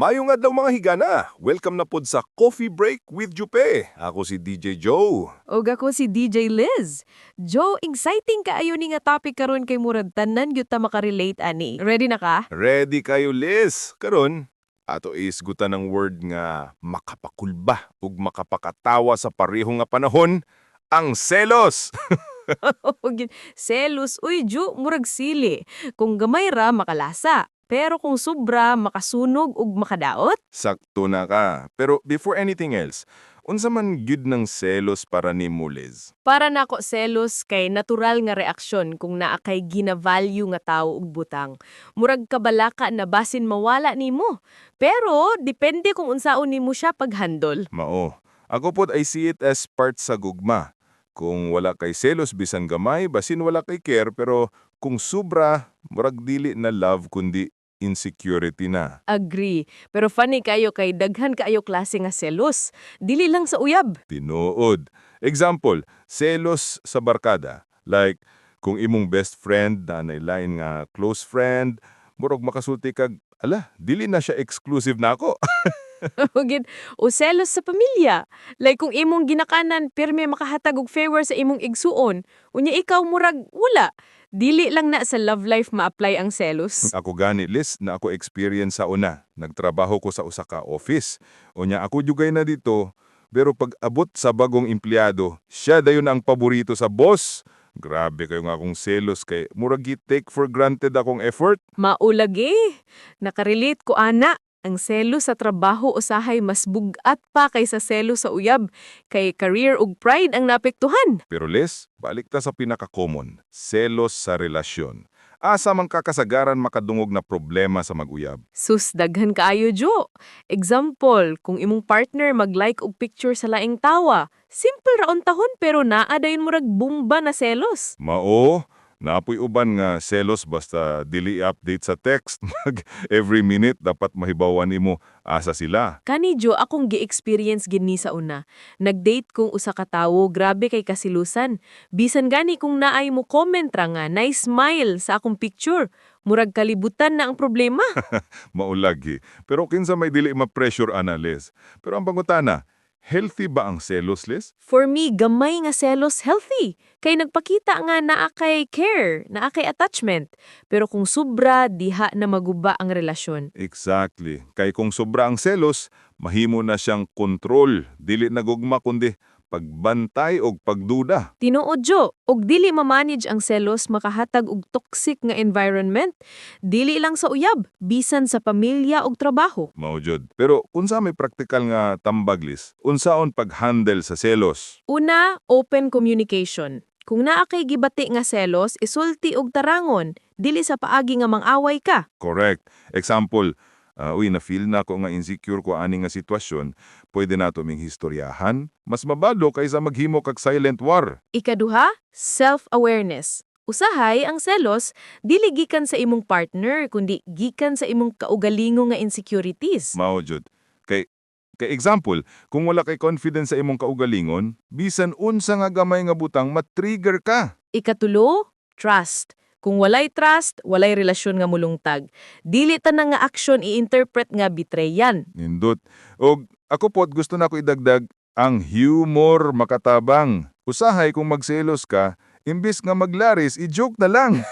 Mayong adlaw mga higana, welcome na pod sa Coffee Break with Jupe. Ako si DJ Joe. Og ako si DJ Liz. Joe, exciting kaayo ni nga topic karon kay murag tanan gyud ta makarelate ani. Ready na ka? Ready kayo, Liz? Karon, ato isgutan ng word nga makapakulba ug makapakatawa sa pareho nga panahon, ang selos. Og selos uy Jo, murag sili. Kung gamay ra makalasa, pero kung sobra makasunog ug makadaot. Sakto na ka. Pero before anything else, unsa man gyud ng selos para nimo, Liz? Para nako selos kay natural nga reaksyon kung naa kay gina-value nga tawo ug butang. Murag kabalaka na basin mawala nimo. Pero depende kung unsaon nimo siya paghandol. Mao. Ako pod I see it as part sa gugma. Kung wala kay selos bisan gamay, basin wala kay care, pero kung sobra, murag dili na love kundi insecurity na. Agree. Pero funny kayo kay daghan kaayo klase nga selos. Dili lang sa uyab. Tinuod. Example, selos sa barkada. Like, kung imong best friend na nailain nga close friend, murag makasulti kag, ala, dili na siya exclusive na ako. Ugid o selos sa pamilya. Like kung imong ginakanan pirme makahatag og favor sa imong igsuon, unya ikaw murag wala. Dili lang na sa love life ma-apply ang selos. Ako gani, Liz, na ako experience sa una. Nagtrabaho ko sa usa ka office. Unya ako jugay na dito, pero pag abot sa bagong empleyado, siya dayon ang paborito sa boss. Grabe kayo nga akong selos kay murag take for granted akong effort. Maulagi. Nakarelate ko ana. Ang selos sa trabaho usahay mas bugat pa kaysa selos sa uyab. Kay career ug pride ang naapektuhan. Pero Les, balik ta sa pinaka-common, selos sa relasyon. Asa man kakasagaran makadungog na problema sa mag-uyab. Sus, daghan kaayo, Jo. Example, kung imong partner mag-like og picture sa laing tawa, simple raon tahon pero naa dayon murag bomba na selos. Mao, naapoy uban nga selos basta dili update sa text. Every minute dapat mahibawan nimo asa sila. Kani Jo, akong gi-experience gini sa una. Nag-date kong usa ka tawo, grabe kay kasilusan. Bisan gani kung naay mo comment ra nga, nice smile sa akong picture. Murag kalibutan na ang problema. Maulagi. Pero kinsa may dili ma-pressure analyze. Pero ang pangutana, healthy ba ang selos, Les? For me, gamay nga selos healthy. Kay nagpakita nga naa kay care, naa kay attachment. Pero kung sobra, diha na maguba ang relasyon. Exactly. Kay kung sobra ang selos, mahimo na siyang kontrol. Dili nagugma kundi pagbantay og pagduda. Tinuod Jo, og dili ma-manage ang selos makahatag og toxic nga environment. Dili lang sa uyab, bisan sa pamilya og trabaho. Mao jud. Pero unsa may praktikal nga tambaglis? Unsaon pag-handle sa selos? Una, open communication. Kung naa kay gibati nga selos, isulti og tarangon, dili sa paagi nga mang-away ka. Correct. Example, na-feel na ko nga insecure ko ani nga sitwasyon, pwede na ming historyahan, mas mabalo kaysa maghimo kag silent war. Ikaduha, self-awareness. Usahay ang selos, dili gikan sa imong partner, kundi gikan sa imong kaugalingo nga insecurities. Mao jud. Kay example, kung wala kay confidence sa imong kaugalingon, bisan unsa nga gamay nga butang matrigger ka. Ikatulo, trust. Kung walay trust, walay relasyon nga mulungtag. Dili tanang nga action i-interpret nga betrayan. Nindot. Og ako pod gusto na ko idagdag ang humor makatabang. Usahay kung magselos ka, imbis nga maglaris, i-joke na lang.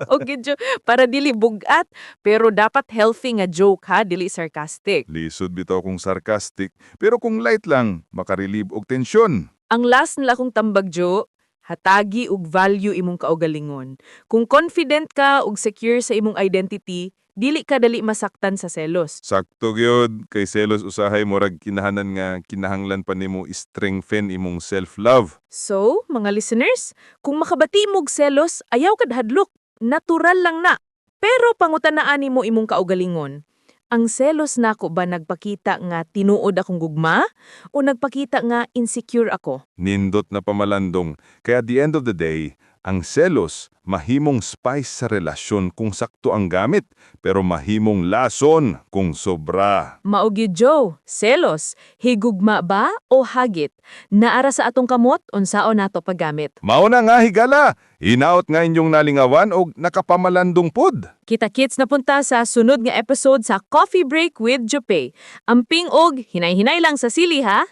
Okay, Jo, para dili bugat, pero dapat healthy nga joke ha, dili sarcastic. Lisod bitaw kung sarcastic, pero kung light lang, makarelieve og tensyon. Ang last nila kong tambag, Jo, hatagi ug value imong kaugalingon. Kung confident ka ug secure sa imong identity, dili ka dali masaktan sa selos. Sakto gyud kay selos usahay murag kinahanan nga kinahanglan pa nimo strengthen imong self-love. So, mga listeners, kung makabati mo og selos, ayaw kad hadlok. Natural lang na. Pero pangutanaan mo imong kaugalingon. Ang selos nako ba nagpakita nga tinuod akong gugma o nagpakita nga insecure ako? Nindot na pamalandong. Kaya at the end of the day, Ang selos, mahimong spice sa relasyon kung sakto ang gamit, pero mahimong lason kung sobra. Maugi Joe, selos, higugma ba o hagit? Naara sa atong kamot, unsaon nato paggamit. Mauna nga higala, hinaot nga inyong nalingawan o nakapamalandong pod. Kita-kits na punta sa sunod nga episode sa Coffee Break with Jope. Amping og hinay-hinay lang sa sili ha.